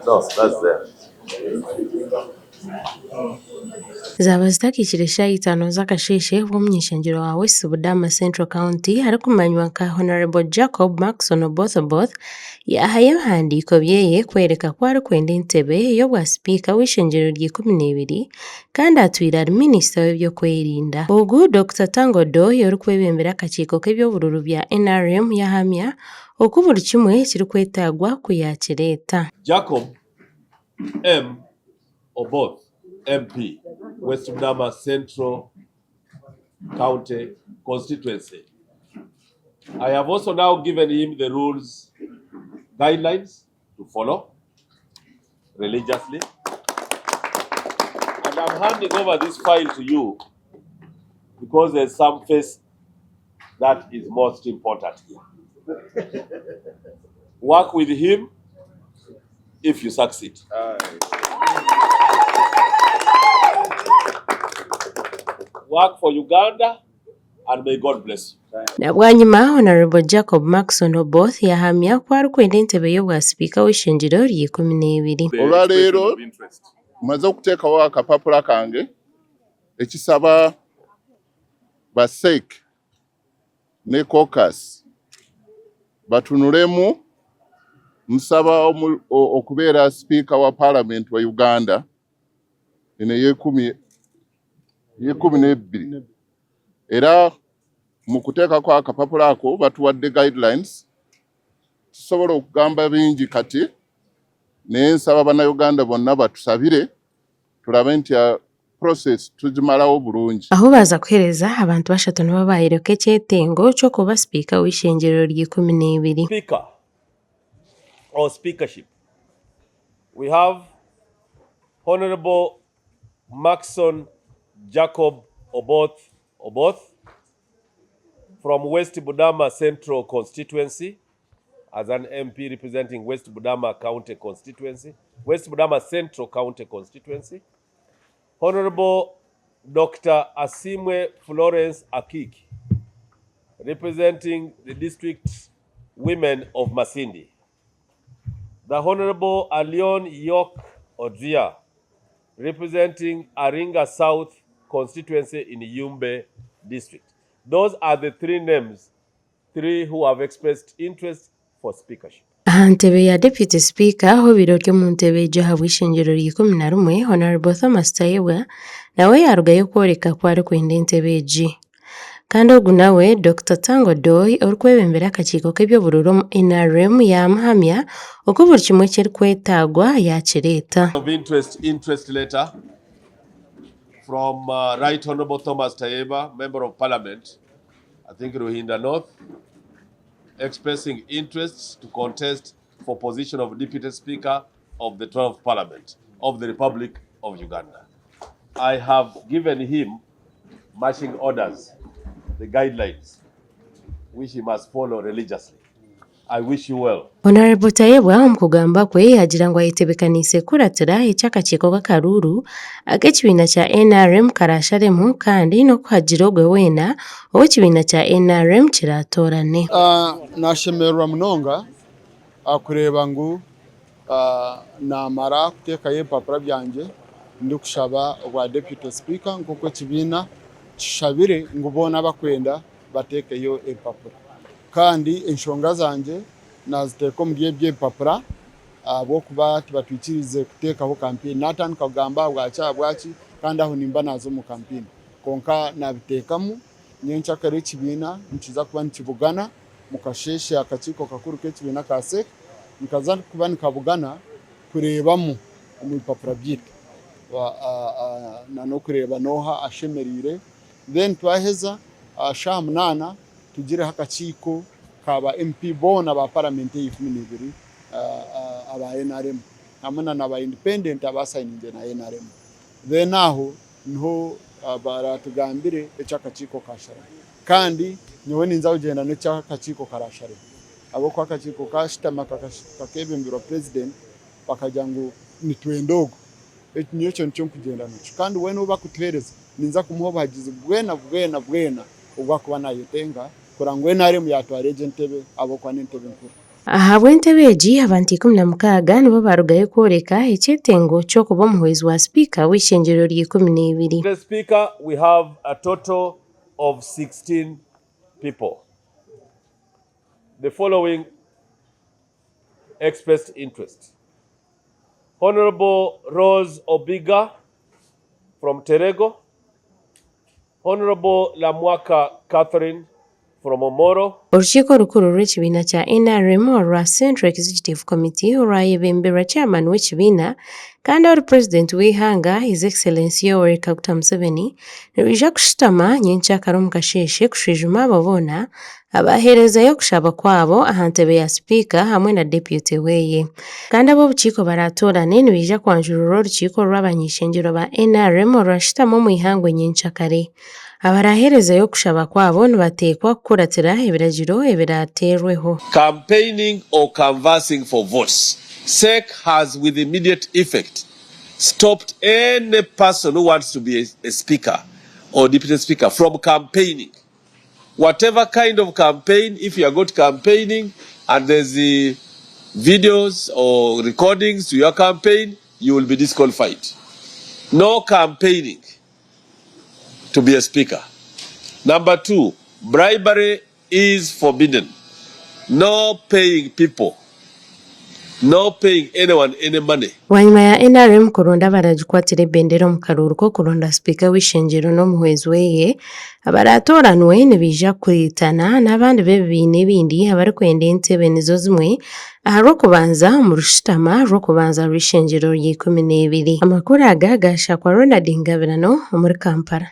No, that's there. Zaba zitakikire eshaaha 5 z'akasheeshe bw'omu Eishengyero wa West Budama Central County harikumanywa nka Honorable Jacob Maxon Oboth yahaye ebihandiiko byeye kwereka ku arikwenda entebe ey'obwa sipiika w'Eishengyero rya 12 kandi atwire ari minisita w'ebyokwerinda. Ogu Dr. Tangodoy orikwebembera akakiiko k'ebyobururu bya NRM yahamya oku buri kimwe kirikwetagwa kuyakireeta. Jacob M. Oboth, MP, West Budama Central County constituency. I have also now given him the rules, guidelines to follow religiously. And I'm handing over this file to you because there's some face that is most important here. Work with him if you succeed. Work for Uganda and may God bless you. Na bwanyuma Honorable Jacob Maxon Oboth yahamya ko arikwenda entebe y'obwa sipiika w'Eishengyero rya 12. Olwaleero maze okuteekawo akapapula kange ekisaba ba SEC ne caucus batunulemu nsaba okubeera sipiika wa Parliament wa Uganda eno ye12 era mu kuteekako akapapula ako batuwadde guidelines tusobola okugamba bingi kati naye nsaba bannayuganda bonna batusabire tulabe nti process tugimalawo bulungi. Aho baza kuheereza abantu bashatu nibo Bayoreka Ekyetengo ky'okuba sipiika w'Eishengyero rya 12. Speaker or speakership. We have Honorable Maxon Jacob Oboth from West Budama Central constituency as an MP representing West Budama County constituency, West Budama Central County constituency. Honorable Dr. Asimwe Florence Akiki representing the district women of Masindi. The Honorable Alion Yok Odzia representing Aringa South constituency in Yumbe district. Those are the three who have expressed interest for speakership. Aha ntebe ya Deputy Speaker aho biro ryo mu ntebe ejahabwa Eishengyero rya 11 Honorable Thomas Tayebwa nawe yarugayo kworeka ko arikwenda entebe egi. Kandi ogu nawe Dr. Tangodoy orikwebembera akakiiko k'ebyobururu mu NRM yamuhamya oku buri kimwe kirikwetagwa yakireeta. Of interest letter from Right Honorable Thomas Tayebwa, Member of Parliament, I think Ruhinda North, expressing interest to contest for position of Deputy Speaker of the 12th Parliament of the Republic of Uganda. I have given him marching orders, the guidelines, which he must follow religiously. I wish you well. Honorable Tayebwa omu kugamba kwe yagira ngu ayetebekaniise kuratira eky'akakiiko k'akaruru ak'ekibiina kya NRM karasharemu kandi n'okuhagira ogwe weena ow'ekibiina kya NRM kiraatorane. Nashemererwa munonga akureeba ngu namara kuteekayo ebipapura byangye ndikushaba obwa Deputy Speaker nk'oku ekibiina kishabire ngu boona bakwenda bateekeyo ebipapura kandi enshonga zanje naziteeka omuri eby'ebipapura bw'okuba tibatwikirize kuteekaho campaign natandika kugamba bwaki kandi aho nimba nazo mu campaign konka nabiteekamu nyenkyakare ekibiina nikiza kuba nikibugana mu kasheeshe akakiiko kakuru k'ekibiina ka SEC nikaza kuba nikabugana kureebamu omu bipapura byaitu n'okureeba nooha ashemereire then twaheza shaaha 8 tugireho akakiiko kaba MP boona ba Parliament y'e12 aba NRM hamwe n'aba independent abasayininze na NRM then aho niho baratugambire eky'akakiiko kashara kandi nyowe ninza kugenda n'eky'akakiiko karashare abo kwa akakiiko kashitama kakebembera president bakagira ngu nitwenda ogo ekyo nikyo nkugenda nakyo kandi we nuba kutuhereza ninza kumuha obuhagizi bwena obwakuba nayetenga kurangwa NRM yatwara entebe abo kwa n'entebe nkuru. Ahabw'entebe egi abantu 16 nibo barugayo kworeka ekyetengo ky'okuba omuhwezi wa Speaker w'Eishengyero rya 12. The Speaker, we have a total of 16 people. The following expressed interest. Honorable Rose Obiga from Terego. Honorable Lamwaka Catherine from Omoro. Orukiiko rukuru rw'ekibiina kya NRM olwa Central Executive Committee olwayebembera chairman w'ekibiina kandi ori president w'ihanga His Excellency Bayoreka Museveni nirwija kushutama nyenkyakara omu kasheeshe kushwijuma abo boona abaheerezayo kushaba kwabo aha ntebe ya speaker hamwe na deputy weye. Kandi ab'obukiiko baratorane nibija kwanjurira orukiiko rw'abanyeshengyero ba NRM olwashutama omu ihangwe nyenkyakare. Abaraheerezayo kushaba kwabo nibateekwa kukuratira ebiragiro ebirateerweho. Campaigning or canvassing for votes. SEC has with immediate effect stopped any person who wants to be a speaker or deputy speaker from campaigning. Whatever kind of campaign, if you are good campaigning and there's the videos or recordings to your campaign, you will be disqualified. No campaigning to be a speaker. Number 2, bribery is forbidden. No paying people. No paying anyone any money. Wanyuma ya NRM kuronda baragikwatira ebendera omu karuuru k'okuronda speaker w'Eishengyero n'omuhwezi weye abaratoranwe nibija kwitana n'abandi b'ebibiina ebindi abarikwenda entebe nizo zimwe aha rw'okubanza omu rushutama rw'okubanza rw'Eishengyero rya 12. Amakuru aga gashakwa Ronald Ngabirano omuri Kampala.